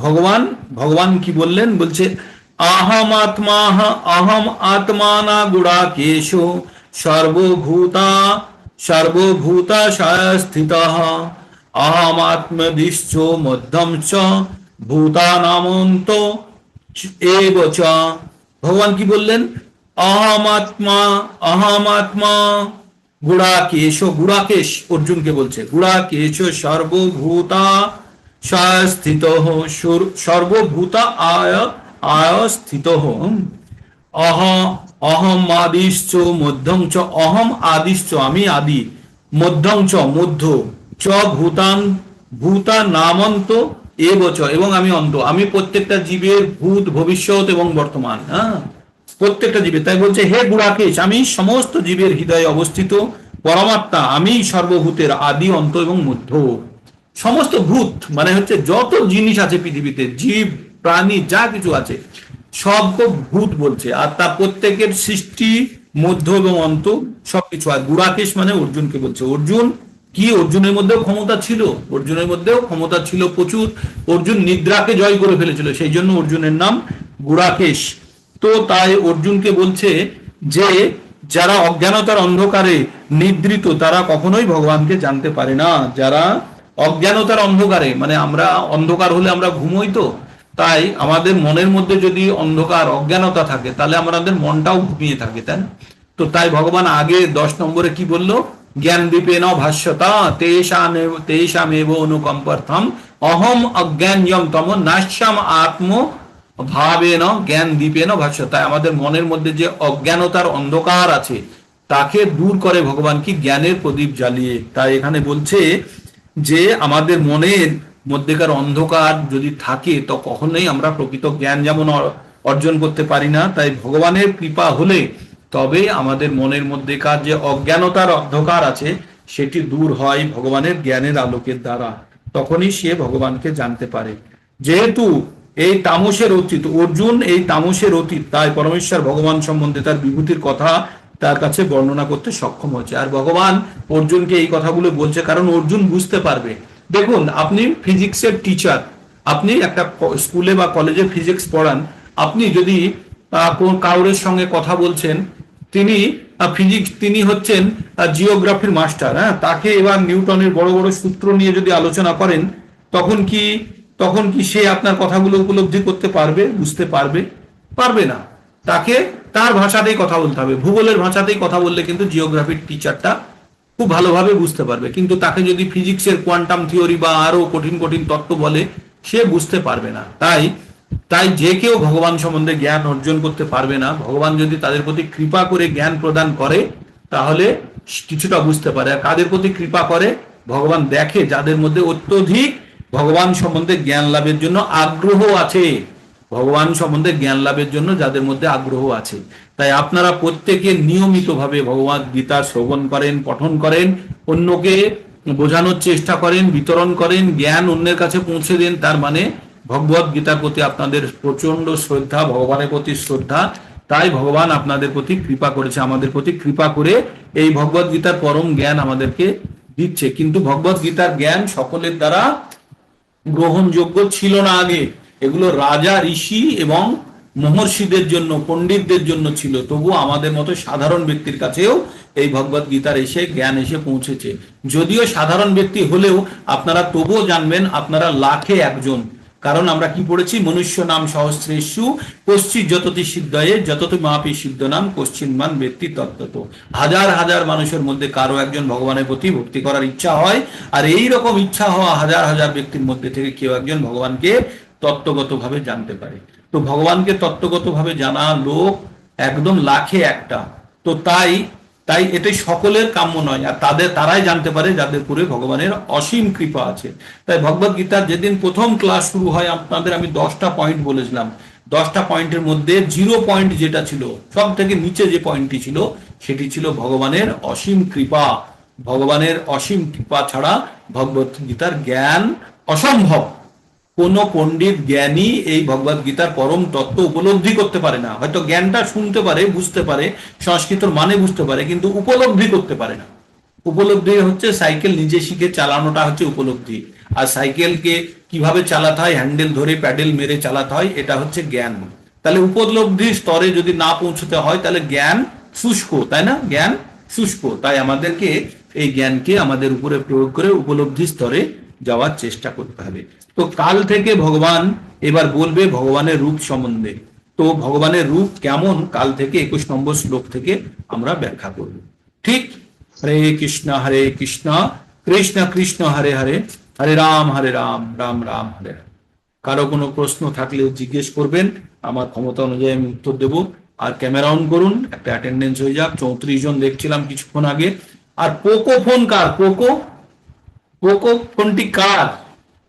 ভগবান ভগবান কি বললেন? বলছে আহম আত্মা, অহম আত্মানা গুড়াকেশ সর্বভূতা সর্বভূতা স্থিত অহম আত্মদিশ্চ মধ্যম চ ভূতানামন্ত এব চ। ভগবান কি বললেন? অহম আত্মা গুড়াকেশ, গুড়াকেশ অর্জুনকে বলছে, গুড়াকেশ সর্বভূতা স্থিত সর্বভূতা আয় আয় স্থিত অহম আদিশ্চ মধ্যম চ, অহম আদিশ্চ আমি আদি, মধ্যম চ মধ্য, চ ভূতান ভূতা নামন্ত এবচ এবং আমি অন্ত। আমি প্রত্যেকটা জীবের ভূত ভবিষ্যৎ এবং বর্তমান। হ্যাঁ, প্রত্যেকটা জীবের। তাই বলছে হে গুড়াকেশ, আমি সমস্ত জীবের হৃদয়ে অবস্থিত পরমাত্মা, আমি সর্বভূতের আদি অন্ত এবং মধ্য। সমস্ত ভূত মানে হচ্ছে যত জিনিস আছে পৃথিবীতে, জীব প্রাণী যা কিছু আছে সব ভূত বলছে, আর তার প্রত্যেকের সৃষ্টি মধ্য এবং অন্ত সবকিছু। আর গুড়াকেশ মানে অর্জুনকে বলছে। অর্জুন কি, অর্জুনের মধ্যেও ক্ষমতা ছিল, অর্জুনের মধ্যেও ক্ষমতা ছিল প্রচুর। অর্জুন নিদ্রাকে জয় করে ফেলেছিল, সেই জন্য অর্জুনের নাম গুড়াকেশ। তো তাই অর্জুনকে বলছে যে যারা অজ্ঞানতার অন্ধকারে নিদ্রিত তারা কখনোই ভগবানকে জানতে পারে না। যারা অজ্ঞানতার অন্ধকারে, মানে আমরা অন্ধকার হলে আমরা ঘুমোই, তো তাই আমাদের মনের মধ্যে যদি অন্ধকার অজ্ঞানতা থাকে তাহলে আমাদের মনটাও ঘুমিয়ে থাকে, তাই না? তো তাই ভগবান আগে 10 নম্বরে কি বললো? জ্ঞান দীপেন ভাষ্যতা তেষামেব অনুকম্পার্থম অহম অজ্ঞানযম তম নাশ্যাম আত্ম ভাবেন জ্ঞান দীপেন ভাষ্যতা। আমাদের মনের মধ্যে যে অজ্ঞানতার অন্ধকার আছে তাকে দূর করে ভগবান কি জ্ঞানের প্রদীপ জ্বালিয়ে। তাই এখানে বলছে যে আমাদের মনের মধ্যেকার অন্ধকার যদি থাকে তো কখনোই আমরা প্রকৃত জ্ঞান যেমন অর্জন করতে পারি না। তাই ভগবানের কৃপা হলে তবে আমাদের মনের মধ্যেকার যে অজ্ঞানতার অন্ধকার আছে সেটি দূর হয় ভগবানের জ্ঞানের আলোকের দ্বারা, তখনই সে ভগবানকে জানতে পারে। যেহেতু এই তামসের অতীত অর্জুন, এই তামসের অতীত, তাই পরমেশ্বর ভগবান সম্বন্ধে তার বিভূতির কথা তার কাছে বর্ণনা করতে সক্ষম হচ্ছে। আর ভগবান অর্জুনকে এই কথাগুলো বলছে কারণ অর্জুন বুঝতে পারবে। দেখুন, আপনি ফিজিক্সের টিচার, আপনি একটা স্কুলে বা কলেজে ফিজিক্স পড়ান, আপনি যদি কাউরের সঙ্গে কথা বলছেন, তিনি ফিজিক্স, তিনি হচ্ছেন জিওগ্রাফির মাস্টার, হ্যাঁ, তাকে এবার নিউটনের বড় বড় সূত্র নিয়ে যদি আলোচনা করেন, তখন কি তখন কি সে আপনার কথাগুলো উপলব্ধি করতে পারবে, বুঝতে পারবে? পারবে না। তাকে তার ভাষাতেই কথা বলতে হবে। ভূগোলের ভাষাতেই কথা বললে কিন্তু জিওগ্রাফির টিচারটা খুব ভালোভাবে বুঝতে পারবে, কিন্তু তাকে যদি ফিজিক্সের কোয়ান্টাম থিওরি বা আরো কঠিন কঠিন তত্ত্ব বলে, সে বুঝতে পারবে না। তাই তাই যে কেউ ভগবান সম্বন্ধে জ্ঞান অর্জন করতে পারবে না। ভগবান যদি তাদের প্রতি কৃপা করে জ্ঞান প্রদান করে, তাহলে কিছুটা বুঝতে পারে। আর কাদের প্রতি কৃপা করে? ভগবান দেখে যাদের মধ্যে অত্যধিক ভগবান সম্বন্ধে জ্ঞান লাভের জন্য আগ্রহ আছে, ভগবান সম্বন্ধে জ্ঞান লাভের জন্য যাদের মধ্যে আগ্রহ আছে। তাই আপনারা প্রত্যেকে নিয়মিতভাবে ভগবদ গীতা শ্রবণ করেন, পঠন করেন, অন্যকে বোঝানোর চেষ্টা করেন, বিতরণ করেন, জ্ঞান অন্যের কাছে পৌঁছে দেন। তার মানে ভগবদ গীতার প্রতি আপনাদের প্রচন্ড শ্রদ্ধা, ভগবানের প্রতি শ্রদ্ধা। তাই ভগবান আপনাদের প্রতি কৃপা করেছে, আমাদের প্রতি কৃপা করে এই ভগবদ গীতার পরম জ্ঞান আমাদেরকে দিচ্ছে। কিন্তু ভগবদ গীতার জ্ঞান সকলের দ্বারা গ্রহণযোগ্য ছিল না আগে। এগুলো রাজা, ঋষি এবং মহর্ষিদের জন্য, পণ্ডিতদের জন্য ছিল। তবু আমাদের মতো সাধারণ ব্যক্তির কাছেও এই ভগবদ গীতার এসে জ্ঞান এসে পৌঁছেছে। যদিও সাধারণ ব্যক্তি হলেও আপনারা তবুও জানবেন আপনারা লাখে একজন। কারণ আমরা কি পড়েছি? মনুষ্য নাম সহস্রেষু কশ্চিৎ যততি সিদ্ধয়ে যততি মাপি সিদ্ধ নাম কশ্চিন্মান ব্যক্তি তত্ত্বত। হাজার হাজার মানুষের মধ্যে কারো একজন ভগবানের প্রতি ভক্তি করার ইচ্ছা হয়, আর এই রকম ইচ্ছা হওয়া হাজার হাজার ব্যক্তির মধ্যে থেকে কেউ একজন ভগবানকে তত্ত্বগতভাবে জানতে পারে। তো ভগবানকে তত্ত্বগতভাবে জানা লোক একদম লাখে একটা। তো তাই তাই এটাই সকলের কাম্য নয়, আর তারাই জানতে পারে যাদের উপরে ভগবানের অসীম কৃপা আছে। তাই ভগবদ গীতার যেদিন প্রথম ক্লাস শুরু হয়, আপনাদের আমি 10টা পয়েন্ট বলেছিলাম। 10টা পয়েন্টের মধ্যে 0 পয়েন্ট যেটা ছিল, সব থেকে নিচে যে পয়েন্টটি ছিল, সেটি ছিল ভগবানের অসীম কৃপা। ভগবানের অসীম কৃপা ছাড়া ভগবদ গীতার জ্ঞান অসম্ভব। কোন পণ্ডিত জ্ঞানী এই ভগবদ গীতার পরম তত্ত্ব উপলব্ধি করতে পারে না। হয়তো জ্ঞানটা শুনতে পারে, বুঝতে পারে, সংস্কৃতর মানে বুঝতে পারে, কিন্তু উপলব্ধি করতে পারে না। উপলব্ধি হচ্ছে সাইকেল নিজে শিখে চালানোটা হচ্ছে উপলব্ধি। আর সাইকেলকে কিভাবে চালাতে হয়, হ্যান্ডেল ধরে প্যাডেল মেরে চালাতে হয়, এটা হচ্ছে জ্ঞান। তাহলে উপলব্ধি স্তরে যদি না পৌঁছতে হয়, তাহলে জ্ঞান শুষ্ক, তাই না? জ্ঞান শুষ্ক। তাই আমাদেরকে এই জ্ঞানকে আমাদের উপরে প্রয়োগ করে উপলব্ধি স্তরে যাওয়ার চেষ্টা করতে হবে। তো কাল থেকে ভগবান এবার বলবে ভগবানের রূপ সম্বন্ধে। তো ভগবানের রূপ কেমন, কাল থেকে 21 নম্বর শ্লোক থেকে আমরা ব্যাখ্যা করব। ঠিক? হরে কৃষ্ণ কৃষ্ণ কৃষ্ণ হরে হরে, হরে রাম রাম রাম হরে হরে। কারো কোনো প্রশ্ন থাকলে জিজ্ঞেস করবেন, আমার ক্ষমতা অনুযায়ী আমি উত্তর দেব। আর ক্যামেরা অন করুন, একটা অ্যাটেন্ডেন্স হয়ে যাক। 34 জন দেখছিলাম কিছুক্ষণ আগে। আর পোকো ফোন কার? পোকো পোকো ফোনটি কার?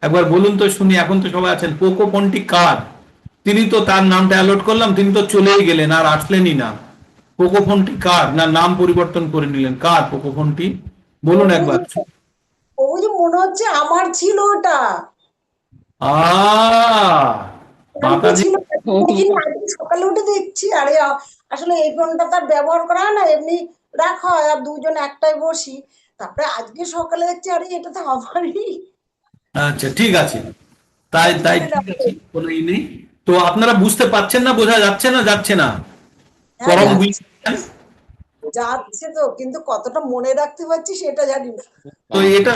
একবার বলুন তো শুনি। এখন তো সবাই আছেন, পোকো ফোনটি কার? তিনি তো তার নামটা অ্যালট করলাম, তিনি তো চলেই গেলেন, আর আসলেনই না। পোকো ফোনটি কার? না নাম পরিবর্তন করে নিলেন? কার পোকো ফোনটি বলুন একবার। ওই মনে হচ্ছে আমার ছিল ওটা। মাতাজি। ছিল সকালে উঠে দেখছি, আরে আসলে এই ফোনটা তার ব্যবহার করা হয় না, এমনি রাখা হয়, আর দুজন একটাই বসি। তারপরে আজকে সকালে দেখছি আরে এটা তো আমারই। আচ্ছা, ঠিক আছে। তাই তাই ঠিক আছে, কোনো ই নেই। তো আপনারা বুঝতে পারছেন না? বোঝা যাচ্ছে না? যাচ্ছে না? হ্যাঁ, পরম যাচ্ছে যাচ্ছে তো, কিন্তু কতটা মনে রাখতে পারছি সেটা জানি না। তো এটা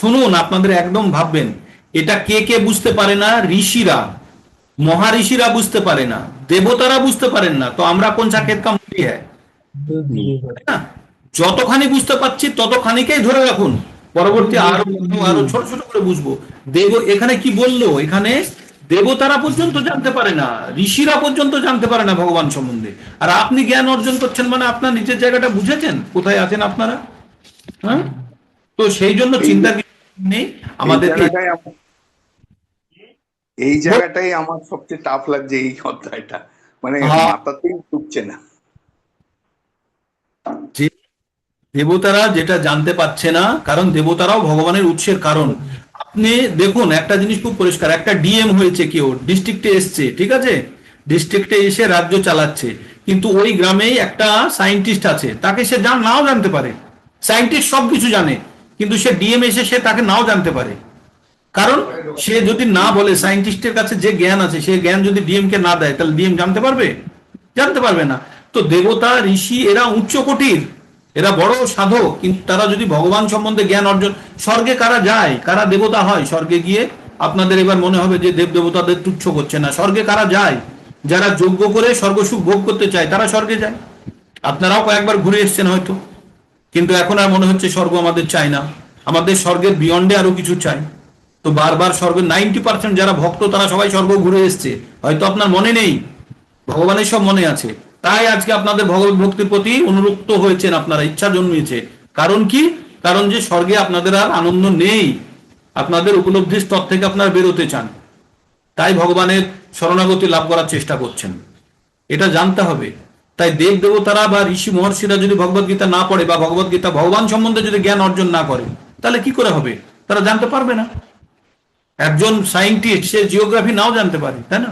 শুনুন, আপনাদের একদম ভাববেন, এটা কে কে বুঝতে পারে না? ঋষিরা, মহারিষিরা বুঝতে পারে না, দেবতারা বুঝতে পারেন না। তো আমরা কোন সাকেত কা মুড়ি হ্যায়, তাই না? যতখানি বুঝতে পারছি ততখানিকেই ধরে রাখুন, পরবর্তী আরো আরো ছোট ছোট করে বুঝবো। এখানে কি বললো? এখানে দেবতারা পর্যন্ত জানতে পারে না, ঋষিরা পর্যন্ত জানতে পারে না ভগবান সম্বন্ধে। আর আপনি জ্ঞান অর্জন করছেন মানে আপনার নিজের জায়গাটা বুঝেছেন, কোথায় আছেন আপনারা? হ্যাঁ, তো সেই জন্য চিন্তা নেই আমাদেরকে। এই জায়গাটাই আমার সবচেয়ে টাফ লাগছে, এই অধ্যায়টা মানে মাথাতেই ঢুকছে না। দেবতারা যেটা জানতে পারছে না, কারণ দেবতারাও ভগবানের উৎসের কারণ। আপনি দেখুন একটা জিনিস খুব পরিষ্কার, একটা ডিএম হয়েছে কেউ, ডিস্ট্রিক্টে এসছে, ঠিক আছে, ডিস্ট্রিক্টে এসে রাজ্য চালাচ্ছে, কিন্তু ওই গ্রামেই একটা সায়েন্টিস্ট আছে, তাকে সে নাও জানতে পারে। সায়েন্টিস্ট সবকিছু জানে, কিন্তু সে ডিএম এসে সে তাকে নাও জানতে পারে। কারণ সে যদি না বলে, সায়েন্টিস্টের কাছে যে জ্ঞান আছে সেই জ্ঞান যদি ডিএম কে না দেয়, তাহলে ডিএম জানতে পারবে? জানতে পারবে না। তো দেবতা ঋষি এরা উচ্চ কোটির, এরা বড় সাধক, কিন্তু তারা যদি ভগবান সম্বন্ধে জ্ঞান অর্জন, স্বর্গে কারা যায়, কারা দেবতা হয় স্বর্গে গিয়ে? আপনাদের এবার মনে হবে যে দেব দেবতাদের তুচ্ছ করছে না। স্বর্গে কারা যায়? যারা যজ্ঞ করে স্বর্গসুখ ভোগ করতে চায় তারা স্বর্গে যায়। আপনারাও কয়েকবার ঘুরে এসেছেন হয়তো, কিন্তু এখন আর মনে হচ্ছে স্বর্গ আমাদের চাই না, আমাদের স্বর্গের বিয়ন্ডে আরো কিছু চাই। তো বারবার স্বর্গের 90% যারা ভক্ত তারা সবাই স্বর্গ ঘুরে এসছে, হয়তো আপনার মনে নেই, ভগবানের সব মনে আছে। তাই আজকে আপনাদের ভগবত ভক্তির প্রতি অনুরক্ত হয়েছেন, আপনারা ইচ্ছা জন্মিয়েছে। কারণ কি? কারণ যে স্বর্গে আপনাদের আর আনন্দ নেই, আপনাদের উপলব্ধির স্তর থেকে আপনারা বেরোতে চান, তাই ভগবানের শরণাগতি লাভ করার চেষ্টা করছেন, এটা জানতে হবে। তাই দেব দেবতারা বা ঋষি মহর্ষিরা যদি ভগবত গীতা না পড়ে বা ভগবত গীতা ভগবান সম্বন্ধে যদি জ্ঞান অর্জন না করে, তাহলে কি করে হবে? তারা জানতে পারবে না। একজন সায়েন্টিস্ট সে জিওগ্রাফি নাও জানতে পারে, তাই না?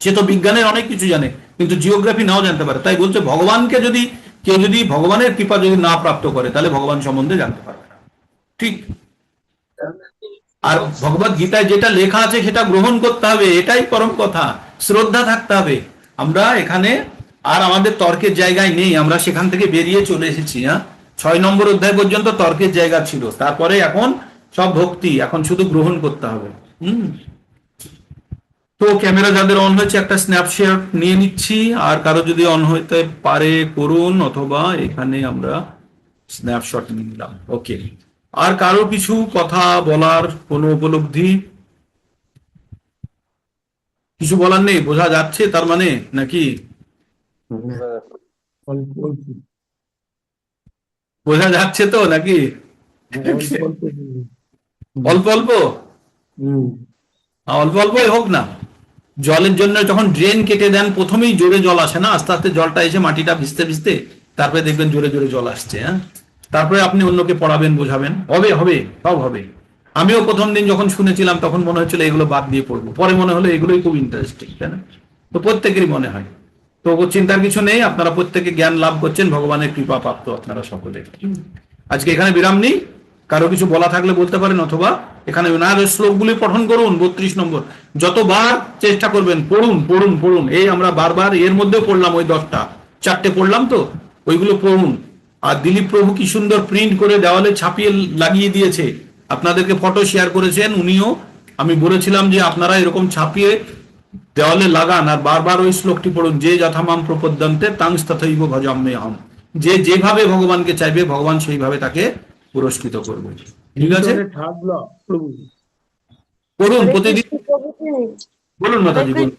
সে তো বিজ্ঞানের অনেক কিছু জানে, কিন্তু জিওগ্রাফি নাও জানতে পারে। তাই বলছে ভগবানকে যদি কেউ যদি ভগবানের কৃপা যদি না প্রাপ্ত করে, তাহলে ভগবান সম্বন্ধে জানতে পারবে না। ঠিক। আর ভগবত গীতায় যেটা লেখা আছে সেটা গ্রহণ করতে হবে, এটাই পরম কথা। শ্রদ্ধা থাকতে হবে। আমরা এখানে আর আমাদের তর্কের জায়গায় নেই, আমরা সেখান থেকে বেরিয়ে চলে এসেছি। 6 নম্বর অধ্যায় পর্যন্ত তর্কের জায়গা ছিল, তারপরে এখন সব ভক্তি, এখন শুধু গ্রহণ করতে হবে। তো ক্যামেরা যাদের অন হয়েছে একটা স্ন্যাপশট নিয়ে নিচ্ছি, আর কারো যদি অন হইতে পারে করুন, অথবা এখানে আমরা স্ন্যাপশট নিয়ে নিলাম। ওকে, আর কারো কিছু কথা বলার কোনো উপলব্ধি কিছু বলার নেই? বোঝা যাচ্ছে তার মানে নাকি? বোঝা যাচ্ছে তো নাকি? অল্প অল্প অল্প অল্পই হোক না। জলের জন্য যখন ড্রেন কেটে দেন প্রথমেই জোরে জল আসে না, আস্তে আস্তে জলটা এসে মাটিটা ভিজতে ভিজতে তারপরে দেখবেন জোরে জোরে জল আসছে। তারপরে আপনি অন্যকে পড়াবেন, বোঝাবেন, হবে হবে সব হবে। আমিও প্রথম দিন যখন শুনেছিলাম তখন মনে হচ্ছিল এগুলো বাদ দিয়ে পড়বো, পরে মনে হলো এগুলোই খুব ইন্টারেস্টিং, তাই না? তো প্রত্যেকেরই মনে হয়। তো চিন্তার কিছু নেই, আপনারা প্রত্যেকে জ্ঞান লাভ করছেন, ভগবানের কৃপা প্রাপ্ত আপনারা সকলে। আজকে এখানে বিরাম নেই, কারো কিছু বলা থাকলে বলতে পারেন, অথবা এখানে শ্লোকগুলি পঠন করুন। 32 নম্বর যতবার চেষ্টা করবেন পড়ুন পড়ুন পড়ুন। এই আমরা বারবার এর মধ্যেও পড়লাম, ওই 10টা 4টে পড়লাম, তো ওইগুলো পড়ুন। আর দিলীপ প্রভু কি সুন্দর প্রিন্ট করে দেওয়ালে ছাপিয়ে লাগিয়ে দিয়েছে, আপনাদেরকে ফটো শেয়ার করেছেন উনিও। আমি বলেছিলাম যে আপনারা এরকম ছাপিয়ে দেওয়ালে লাগান, আর বারবার ওই শ্লোকটি পড়ুন, যে যথামাম প্রপদ্যন্তে তাংস তথৈব ভজাম্যহম। যে যেভাবে ভগবানকে চাইবে ভগবান সেইভাবে তাকে পুরস্কৃত করবে। ঠিক আছে, পড়ুন প্রতিদিন। বলুন মাতাজি, বলুন।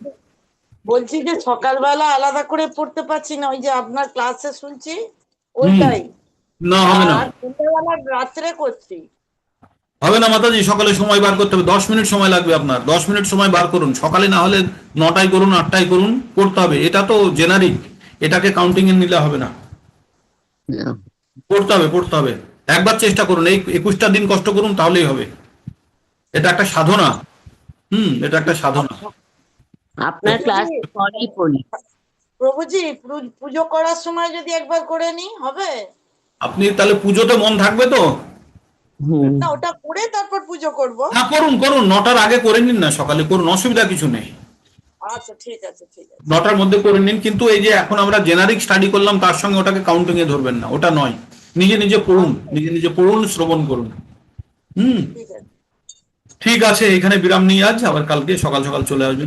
বলছি যে সকালবেলা আলাদা করে পড়তে পারছি না, ওই যে আপনার ক্লাসে শুনছি ওইটাই। না হবে না, আর সন্ধ্যাবেলা রাত্রে করছি। হবে না মাতাজি, সকালে সময় বার করতে হবে। 10 মিনিট সময় লাগবে আপনার, 10 মিনিট সময় বার করুন। সকালে না হলে 9টায় করুন, 8টায় করুন, করতে হবে। এটা তো জেনারিক, এটাকে কাউন্টিং এ নিলে হবে না, পড়তে হবে পড়তে হবে। একবার চেষ্টা করুন, এই 21টা দিন কষ্ট করুন, তাহলেই হবে। এটা একটা সাধনা। এটা একটা সাধনা। আপনার ক্লাস পরেই পড়ি। প্রভুজি পুজো করার সময় যদি একবার করে নি হবে? আপনি তাহলে পুজোতে মন থাকবে তো? না, ওটা করে তারপর পুজো করব। হ্যাঁ করুন করুন, 9টার আগে করে নিন না, সকালে করুন, অসুবিধা কিছু নেই। আচ্ছা ঠিক আছে ঠিক আছে। 9টার মধ্যে করে নিন, কিন্তু এই যে এখন আমরা জেনারিক স্টাডি করলাম তার সঙ্গে ওটাকে কাউন্টিং এ ধরবেন না, ওটা নয়। নিজে নিজে পড়ুন, নিজে নিজে পড়ুন, শ্রবণ করুন। ঠিক আছে। ঠিক আছে, এখানে বিরাম নিয়ে আজ, আবার কালকে সকাল সকাল চলে আসবেন।